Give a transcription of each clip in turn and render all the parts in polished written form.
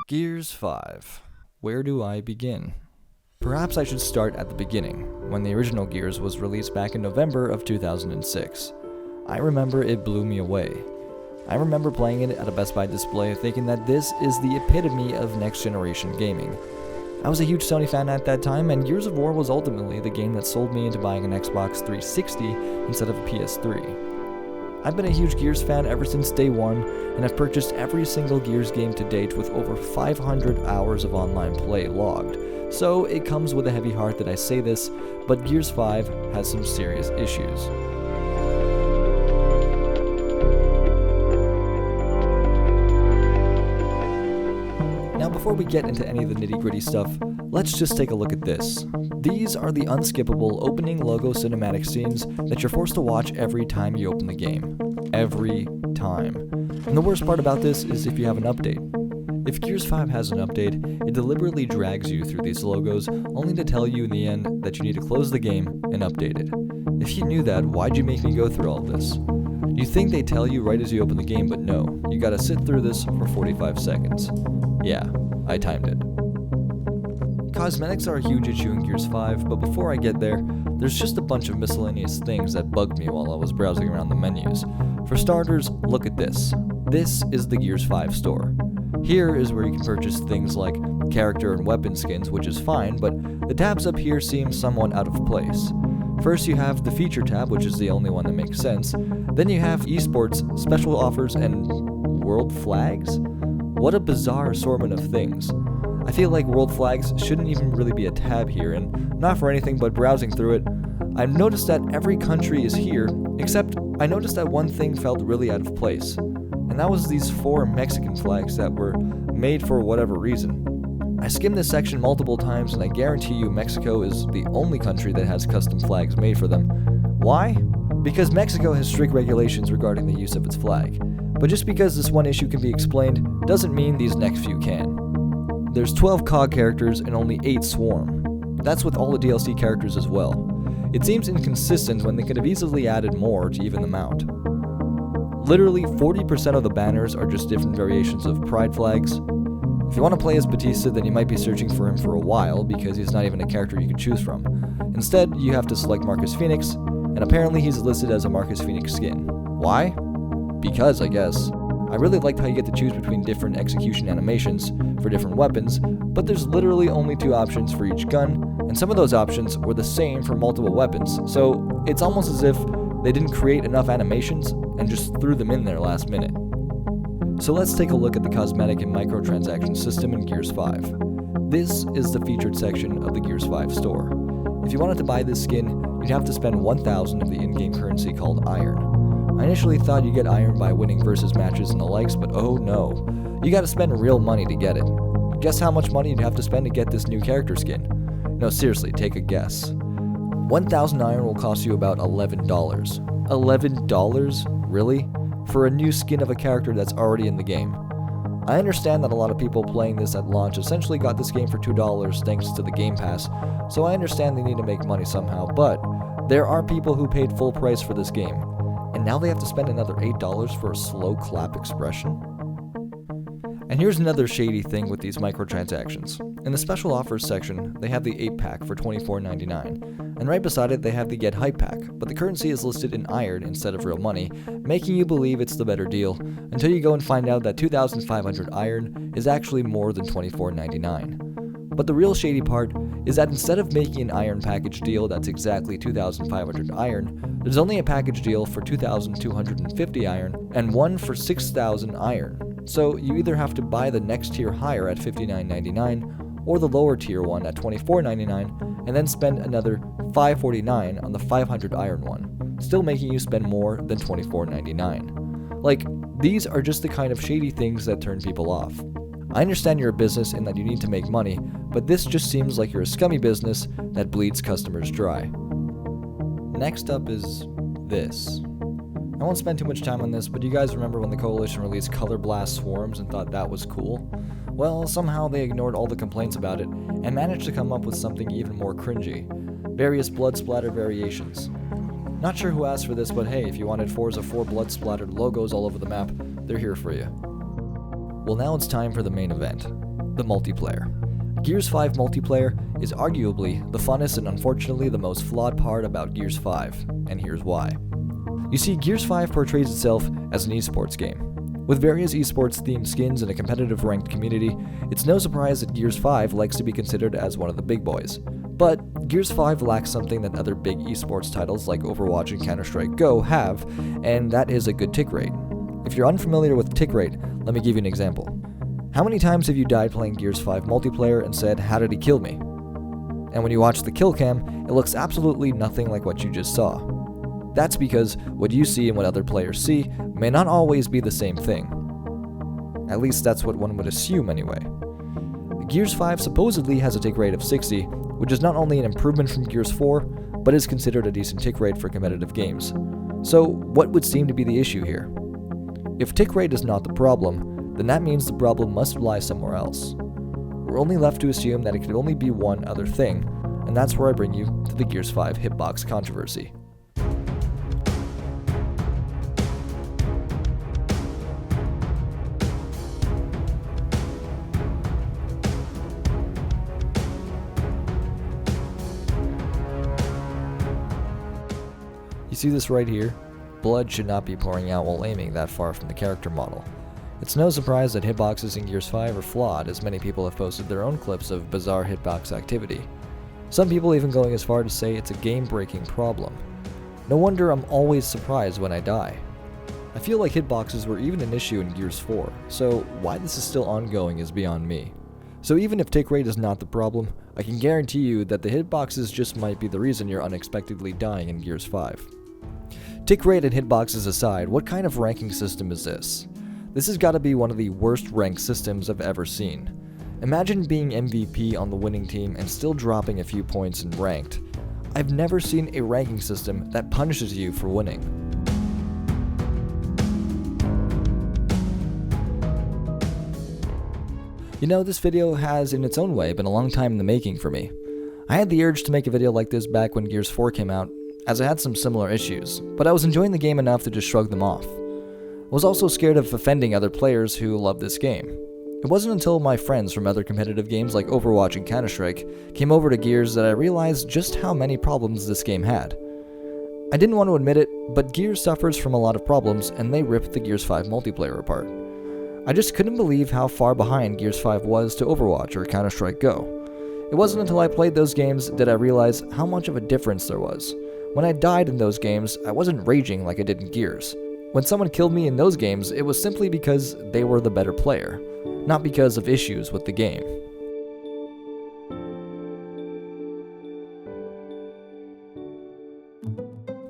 Gears 5. Where do I begin? Perhaps I should start at the beginning, when the original Gears was released back in November of 2006. I remember it blew me away. I remember playing it at a Best Buy display thinking that this is the epitome of next-generation gaming. I was a huge Sony fan at that time, and Gears of War was ultimately the game that sold me into buying an Xbox 360 instead of a PS3. I've been a huge Gears fan ever since day one, and I've purchased every single Gears game to date with over 500 hours of online play logged, so it comes with a heavy heart that I say this, but Gears 5 has some serious issues. Now before we get into any of the nitty-gritty stuff, let's just take a look at this. These are the unskippable opening logo cinematic scenes that you're forced to watch every time you open the game. Every time. And the worst part about this is if you have an update. If Gears 5 has an update, it deliberately drags you through these logos only to tell you in the end that you need to close the game and update it. If you knew that, why'd you make me go through all this? You think they tell you right as you open the game, but no, you gotta sit through this for 45 seconds. Yeah, I timed it. Cosmetics are a huge issue in Gears 5, but before I get there, there's just a bunch of miscellaneous things that bugged me while I was browsing around the menus. For starters, look at this. This is the Gears 5 store. Here is where you can purchase things like character and weapon skins, which is fine, but the tabs up here seem somewhat out of place. First you have the feature tab, which is the only one that makes sense. Then you have esports, special offers, and world flags? What a bizarre assortment of things. I feel like world flags shouldn't even really be a tab here, and not for anything but browsing through it, I've noticed that every country is here, except I noticed that one thing felt really out of place, and that was these 4 Mexican flags that were made for whatever reason. I skimmed this section multiple times, and I guarantee you Mexico is the only country that has custom flags made for them. Why? Because Mexico has strict regulations regarding the use of its flag. But just because this one issue can be explained, doesn't mean these next few can. There's 12 COG characters and only 8 Swarm. That's with all the DLC characters as well. It seems inconsistent when they could have easily added more to even them out. Literally 40% of the banners are just different variations of pride flags. If you want to play as Batista, then you might be searching for him for a while because he's not even a character you can choose from. Instead, you have to select Marcus Phoenix, and apparently he's listed as a Marcus Phoenix skin. Why? Because, I guess. I really liked how you get to choose between different execution animations for different weapons, but there's literally only 2 options for each gun, and some of those options were the same for multiple weapons, so it's almost as if they didn't create enough animations and just threw them in there last minute. So let's take a look at the cosmetic and microtransaction system in Gears 5. This is the featured section of the Gears 5 store. If you wanted to buy this skin, you'd have to spend 1,000 of the in-game currency called Iron. I initially thought you get Iron by winning versus matches and the likes, but oh no. You gotta spend real money to get it. Guess how much money you'd have to spend to get this new character skin? No, seriously, take a guess. 1,000 Iron will cost you about $11. $11? Really? For a new skin of a character that's already in the game. I understand that a lot of people playing this at launch essentially got this game for $2 thanks to the Game Pass, so I understand they need to make money somehow, but there are people who paid full price for this game. And now they have to spend another $8 for a slow clap expression? And here's another shady thing with these microtransactions. In the special offers section, they have the 8-pack for $24.99, and right beside it they have the Get Hype pack, but the currency is listed in Iron instead of real money, making you believe it's the better deal, until you go and find out that 2,500 Iron is actually more than $24.99. But the real shady part is that instead of making an Iron package deal that's exactly 2,500 Iron, there's only a package deal for 2,250 Iron and one for 6,000 Iron. So you either have to buy the next tier higher at $59.99 or the lower tier one at $24.99 and then spend another $549 on the 500 Iron one, still making you spend more than $24.99. Like, these are just the kind of shady things that turn people off. I understand you're a business and that you need to make money, but this just seems like you're a scummy business that bleeds customers dry. Next up is this. I won't spend too much time on this, but you guys remember when the Coalition released Color Blast Swarms and thought that was cool? Well, somehow they ignored all the complaints about it and managed to come up with something even more cringy. Various blood splatter variations. Not sure who asked for this, but hey, if you wanted Forza 4 blood splattered logos all over the map, they're here for you. Well, now it's time for the main event. the multiplayer. Gears 5 multiplayer is arguably the funnest and unfortunately the most flawed part about Gears 5, and here's why. You see, Gears 5 portrays itself as an esports game. With various esports themed skins and a competitive ranked community, it's no surprise that Gears 5 likes to be considered as one of the big boys. But Gears 5 lacks something that other big esports titles like Overwatch and Counter-Strike Go have, and that is a good tick rate. If you're unfamiliar with tick rate, let me give you an example. How many times have you died playing Gears 5 multiplayer and said, "How did he kill me?" And when you watch the kill cam, it looks absolutely nothing like what you just saw. That's because what you see and what other players see may not always be the same thing. At least that's what one would assume anyway. Gears 5 supposedly has a tick rate of 60, which is not only an improvement from Gears 4, but is considered a decent tick rate for competitive games. So what would seem to be the issue here? If tick rate is not the problem, then that means the problem must lie somewhere else. We're only left to assume that it could only be one other thing, and that's where I bring you to the Gears 5 hitbox controversy. You see this right here? Blood should not be pouring out while aiming that far from the character model. It's no surprise that hitboxes in Gears 5 are flawed, as many people have posted their own clips of bizarre hitbox activity. Some people even going as far to say it's a game-breaking problem. No wonder I'm always surprised when I die. I feel like hitboxes were even an issue in Gears 4, so why this is still ongoing is beyond me. So even if tick rate is not the problem, I can guarantee you that the hitboxes just might be the reason you're unexpectedly dying in Gears 5. Tick rate and hitboxes aside, what kind of ranking system is this? This has got to be one of the worst ranked systems I've ever seen. Imagine being MVP on the winning team and still dropping a few points in ranked. I've never seen a ranking system that punishes you for winning. You know, this video has in its own way been a long time in the making for me. I had the urge to make a video like this back when Gears 4 came out, as I had some similar issues, but I was enjoying the game enough to just shrug them off. I was also scared of offending other players who love this game. It wasn't until my friends from other competitive games like Overwatch and Counter-Strike came over to Gears that I realized just how many problems this game had. I didn't want to admit it, but Gears suffers from a lot of problems and they ripped the Gears 5 multiplayer apart. I just couldn't believe how far behind Gears 5 was to Overwatch or Counter-Strike Go. It wasn't until I played those games that I realized how much of a difference there was. When I died in those games, I wasn't raging like I did in Gears. When someone killed me in those games, it was simply because they were the better player, not because of issues with the game.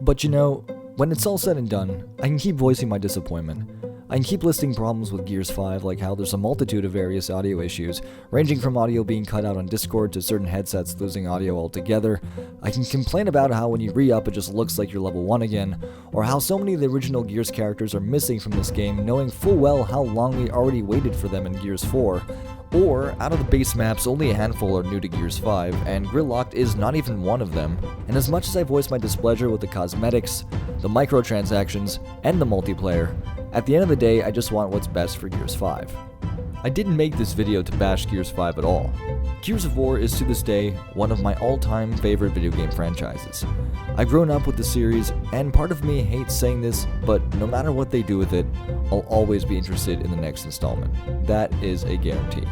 But you know, when it's all said and done, I can keep voicing my disappointment. I can keep listing problems with Gears 5, like how there's a multitude of various audio issues, ranging from audio being cut out on Discord to certain headsets losing audio altogether. I can complain about how when you re-up it just looks like you're level 1 again, or how so many of the original Gears characters are missing from this game, knowing full well how long we already waited for them in Gears 4. Or, out of the base maps, only a handful are new to Gears 5, and Gridlocked is not even one of them. And as much as I voice my displeasure with the cosmetics, the microtransactions, and the multiplayer, at the end of the day, I just want what's best for Gears 5. I didn't make this video to bash Gears 5 at all. Gears of War is to this day one of my all-time favorite video game franchises. I've grown up with the series, and part of me hates saying this, but no matter what they do with it, I'll always be interested in the next installment. That is a guarantee.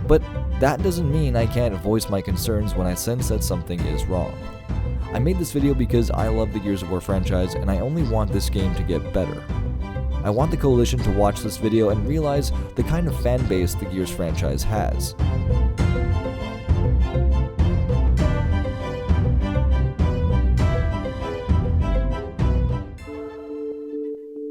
But that doesn't mean I can't voice my concerns when I sense that something is wrong. I made this video because I love the Gears of War franchise, and I only want this game to get better. I want the Coalition to watch this video and realize the kind of fan base the Gears franchise has.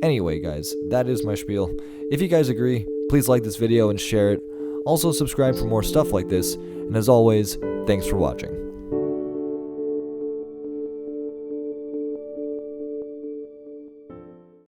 Anyway guys, that is my spiel. If you guys agree, please like this video and share it. Also subscribe for more stuff like this, and as always, thanks for watching.